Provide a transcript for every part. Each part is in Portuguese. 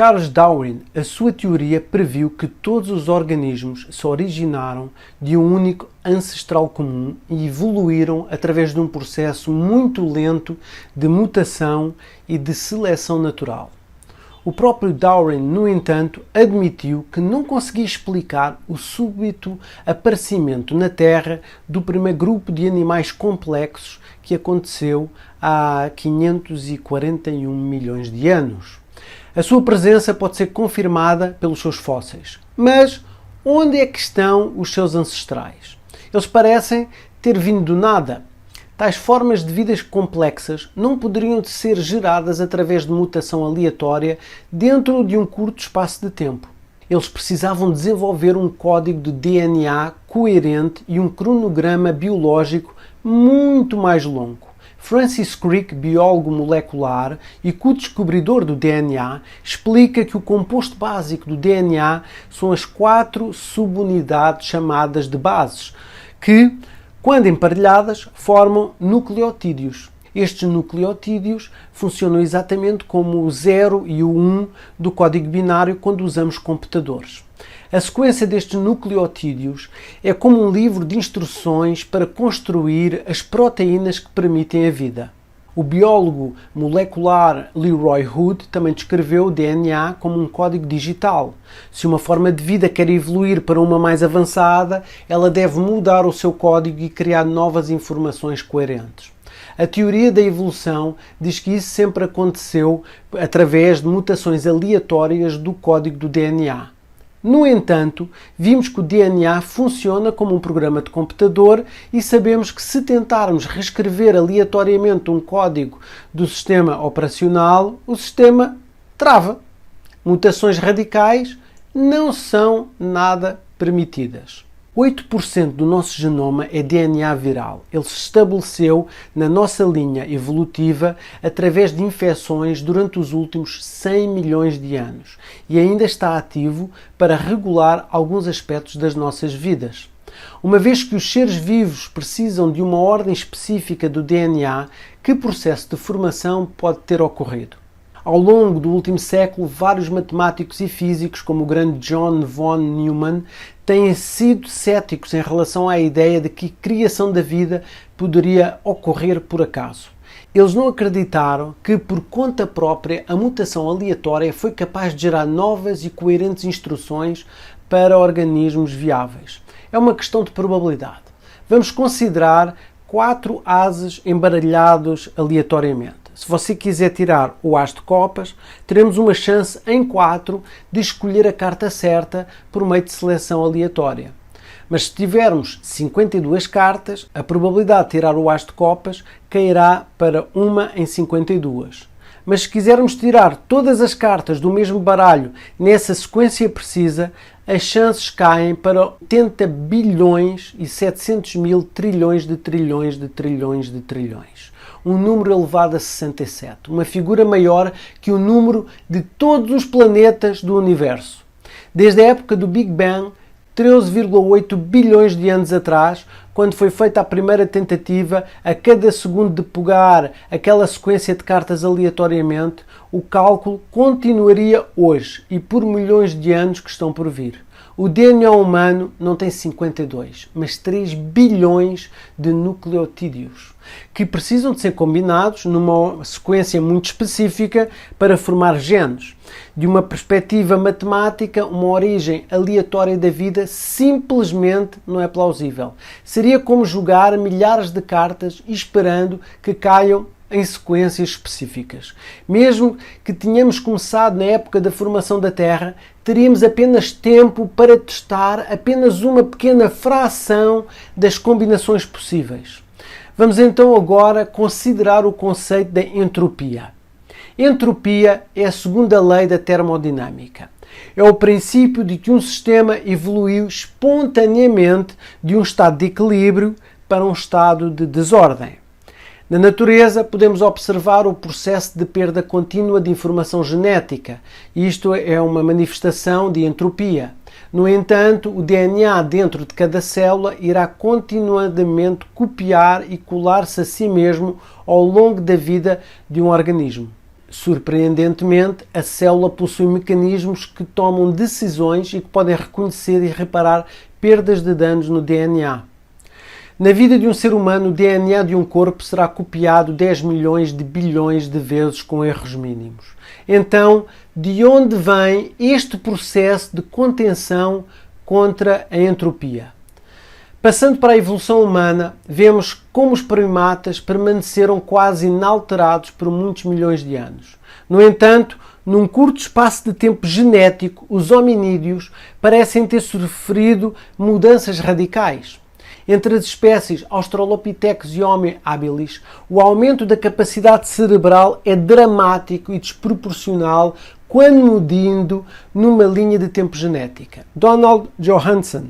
Charles Darwin, a sua teoria previu que todos os organismos se originaram de um único ancestral comum e evoluíram através de um processo muito lento de mutação e de seleção natural. O próprio Darwin, no entanto, admitiu que não conseguia explicar o súbito aparecimento na Terra do primeiro grupo de animais complexos que aconteceu há 541 milhões de anos. A sua presença pode ser confirmada pelos seus fósseis. Mas onde é que estão os seus ancestrais? Eles parecem ter vindo do nada. Tais formas de vidas complexas não poderiam ser geradas através de mutação aleatória dentro de um curto espaço de tempo. Eles precisavam desenvolver um código de DNA coerente e um cronograma biológico muito mais longo. Francis Crick, biólogo molecular e co-descobridor do DNA, explica que o composto básico do DNA são as 4 subunidades chamadas de bases, que, quando emparelhadas, formam nucleotídeos. Estes nucleotídeos funcionam exatamente como o 0 e o 1 do código binário quando usamos computadores. A sequência destes nucleotídeos é como um livro de instruções para construir as proteínas que permitem a vida. O biólogo molecular Leroy Hood também descreveu o DNA como um código digital. Se uma forma de vida quer evoluir para uma mais avançada, ela deve mudar o seu código e criar novas informações coerentes. A teoria da evolução diz que isso sempre aconteceu através de mutações aleatórias do código do DNA. No entanto, vimos que o DNA funciona como um programa de computador e sabemos que se tentarmos reescrever aleatoriamente um código do sistema operacional, o sistema trava. Mutações radicais não são nada permitidas. 8% do nosso genoma é DNA viral. Ele se estabeleceu na nossa linha evolutiva através de infecções durante os últimos 100 milhões de anos e ainda está ativo para regular alguns aspectos das nossas vidas. Uma vez que os seres vivos precisam de uma ordem específica do DNA, que processo de formação pode ter ocorrido? Ao longo do último século, vários matemáticos e físicos, como o grande John von Neumann, têm sido céticos em relação à ideia de que a criação da vida poderia ocorrer por acaso. Eles não acreditaram que, por conta própria, a mutação aleatória foi capaz de gerar novas e coerentes instruções para organismos viáveis. É uma questão de probabilidade. Vamos considerar 4 ases embaralhados aleatoriamente. Se você quiser tirar o as de copas, teremos uma chance em 4 de escolher a carta certa por meio de seleção aleatória. Mas se tivermos 52 cartas, a probabilidade de tirar o as de copas cairá para 1 em 52. Mas se quisermos tirar todas as cartas do mesmo baralho nessa sequência precisa, as chances caem para 80 bilhões e 700 mil trilhões de trilhões de trilhões de trilhões. Um número elevado a 67, uma figura maior que o número de todos os planetas do universo. Desde a época do Big Bang, 13,8 bilhões de anos atrás, quando foi feita a primeira tentativa, a cada segundo de pegar aquela sequência de cartas aleatoriamente, o cálculo continuaria hoje e por milhões de anos que estão por vir. O DNA humano não tem 52, mas 3 bilhões de nucleotídeos, que precisam de ser combinados numa sequência muito específica para formar genes. De uma perspectiva matemática, uma origem aleatória da vida simplesmente não é plausível. Seria como jogar milhares de cartas esperando que caiam em sequências específicas. Mesmo que tenhamos começado na época da formação da Terra, teríamos apenas tempo para testar apenas uma pequena fração das combinações possíveis. Vamos então agora considerar o conceito da entropia. Entropia é a segunda lei da termodinâmica. É o princípio de que um sistema evoluiu espontaneamente de um estado de equilíbrio para um estado de desordem. Na natureza, podemos observar o processo de perda contínua de informação genética. Isto é uma manifestação de entropia. No entanto, o DNA dentro de cada célula irá continuadamente copiar e colar-se a si mesmo ao longo da vida de um organismo. Surpreendentemente, a célula possui mecanismos que tomam decisões e que podem reconhecer e reparar perdas de danos no DNA. Na vida de um ser humano, o DNA de um corpo será copiado 10 milhões de bilhões de vezes com erros mínimos. Então, de onde vem este processo de contenção contra a entropia? Passando para a evolução humana, vemos como os primatas permaneceram quase inalterados por muitos milhões de anos. No entanto, num curto espaço de tempo genético, os hominídeos parecem ter sofrido mudanças radicais. Entre as espécies Australopithecus e Homo habilis, o aumento da capacidade cerebral é dramático e desproporcional quando medindo numa linha de tempo genética. Donald Johanson,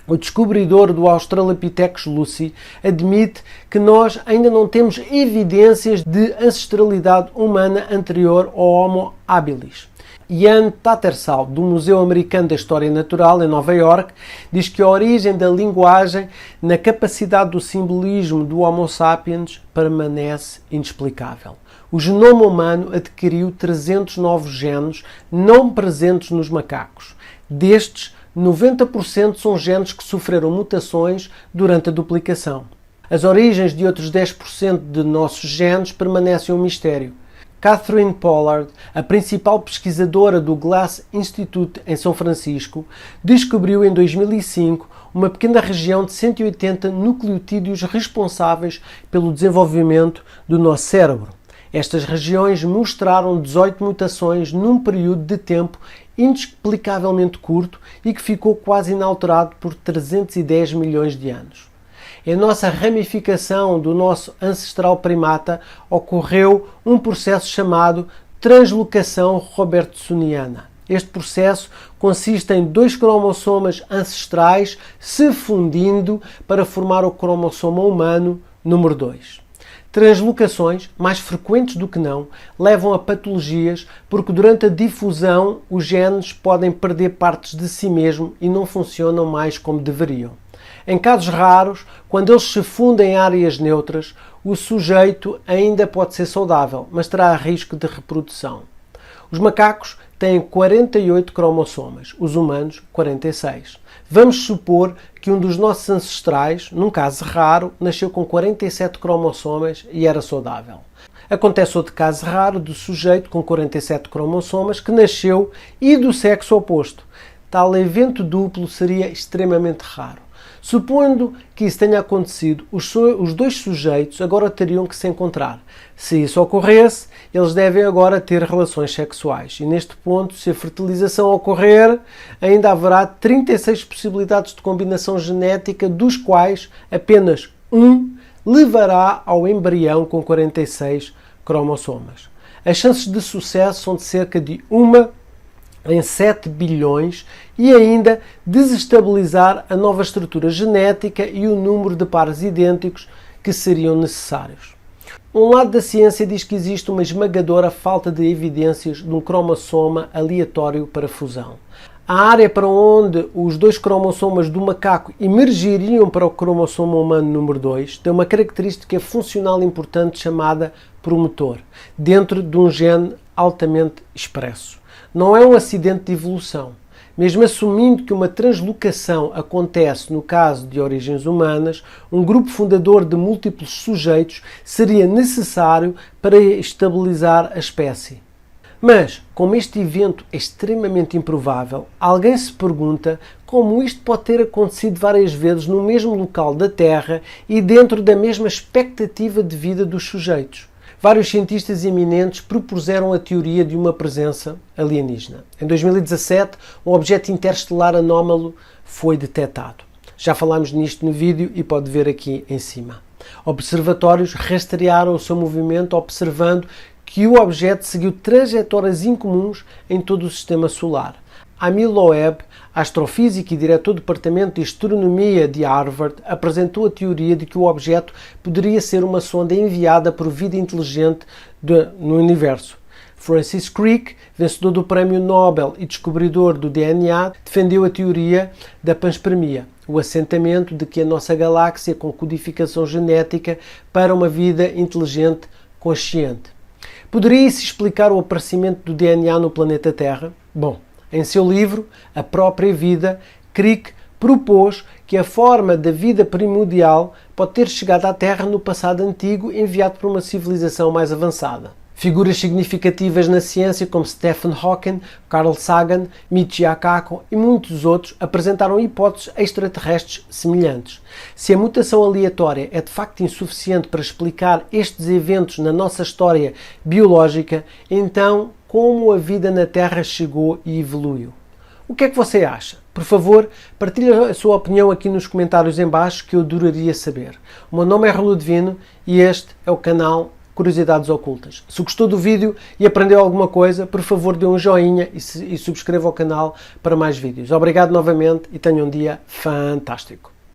o descobridor do Australopithecus lucy, admite que nós ainda não temos evidências de ancestralidade humana anterior ao Homo habilis. Ian Tattersall, do Museu Americano da História Natural, em Nova York, diz que a origem da linguagem na capacidade do simbolismo do Homo sapiens permanece inexplicável. O genoma humano adquiriu 300 novos genes não presentes nos macacos. Destes, 90% são genes que sofreram mutações durante a duplicação. As origens de outros 10% de nossos genes permanecem um mistério. Catherine Pollard, a principal pesquisadora do Glass Institute em São Francisco, descobriu em 2005 uma pequena região de 180 nucleotídeos responsáveis pelo desenvolvimento do nosso cérebro. Estas regiões mostraram 18 mutações num período de tempo inexplicavelmente curto e que ficou quase inalterado por 310 milhões de anos. Em nossa ramificação do nosso ancestral primata ocorreu um processo chamado translocação robertsoniana. Este processo consiste em 2 cromossomas ancestrais se fundindo para formar o cromossoma humano número 2. Translocações, mais frequentes do que não, levam a patologias porque durante a difusão os genes podem perder partes de si mesmo e não funcionam mais como deveriam. Em casos raros, quando eles se fundem em áreas neutras, o sujeito ainda pode ser saudável, mas terá risco de reprodução. Os macacos têm 48 cromossomas, os humanos 46. Vamos supor que um dos nossos ancestrais, num caso raro, nasceu com 47 cromossomas e era saudável. Acontece outro caso raro do sujeito com 47 cromossomas que nasceu e do sexo oposto. Tal evento duplo seria extremamente raro. Supondo que isso tenha acontecido, os 2 sujeitos agora teriam que se encontrar. Se isso ocorresse, eles devem agora ter relações sexuais. E neste ponto, se a fertilização ocorrer, ainda haverá 36 possibilidades de combinação genética, dos quais apenas um levará ao embrião com 46 cromossomas. As chances de sucesso são de cerca de 1 em 7 bilhões e ainda desestabilizar a nova estrutura genética e o número de pares idênticos que seriam necessários. Um lado da ciência diz que existe uma esmagadora falta de evidências de um cromossoma aleatório para fusão. A área para onde os 2 cromossomas do macaco emergiriam para o cromossoma humano número 2 tem uma característica funcional importante chamada promotor, dentro de um gene altamente expresso. Não é um acidente de evolução. Mesmo assumindo que uma translocação acontece no caso de origens humanas, um grupo fundador de múltiplos sujeitos seria necessário para estabilizar a espécie. Mas, como este evento é extremamente improvável, alguém se pergunta como isto pode ter acontecido várias vezes no mesmo local da Terra e dentro da mesma expectativa de vida dos sujeitos. Vários cientistas eminentes propuseram a teoria de uma presença alienígena. Em 2017, um objeto interestelar anómalo foi detectado. Já falámos nisto no vídeo e pode ver aqui em cima. Observatórios rastrearam o seu movimento observando que o objeto seguiu trajetórias incomuns em todo o sistema solar. Amil Loeb, astrofísico e diretor do Departamento de Astronomia de Harvard, apresentou a teoria de que o objeto poderia ser uma sonda enviada por vida inteligente no universo. Francis Crick, vencedor do Prémio Nobel e descobridor do DNA, defendeu a teoria da panspermia, o assentamento de que a nossa galáxia com codificação genética para uma vida inteligente consciente. Poderia-se explicar o aparecimento do DNA no planeta Terra? Bom, em seu livro A Própria Vida, Crick propôs que a forma da vida primordial pode ter chegado à Terra no passado antigo, enviado por uma civilização mais avançada. Figuras significativas na ciência como Stephen Hawking, Carl Sagan, Michio Kaku e muitos outros apresentaram hipóteses extraterrestres semelhantes. Se a mutação aleatória é de facto insuficiente para explicar estes eventos na nossa história biológica, então como a vida na Terra chegou e evoluiu? O que é que você acha? Por favor, partilhe a sua opinião aqui nos comentários em baixo, que eu adoraria saber. O meu nome é Raul Divino e este é o canal Curiosidades Ocultas. Se gostou do vídeo e aprendeu alguma coisa, por favor dê um joinha e subscreva o canal para mais vídeos. Obrigado novamente e tenha um dia fantástico.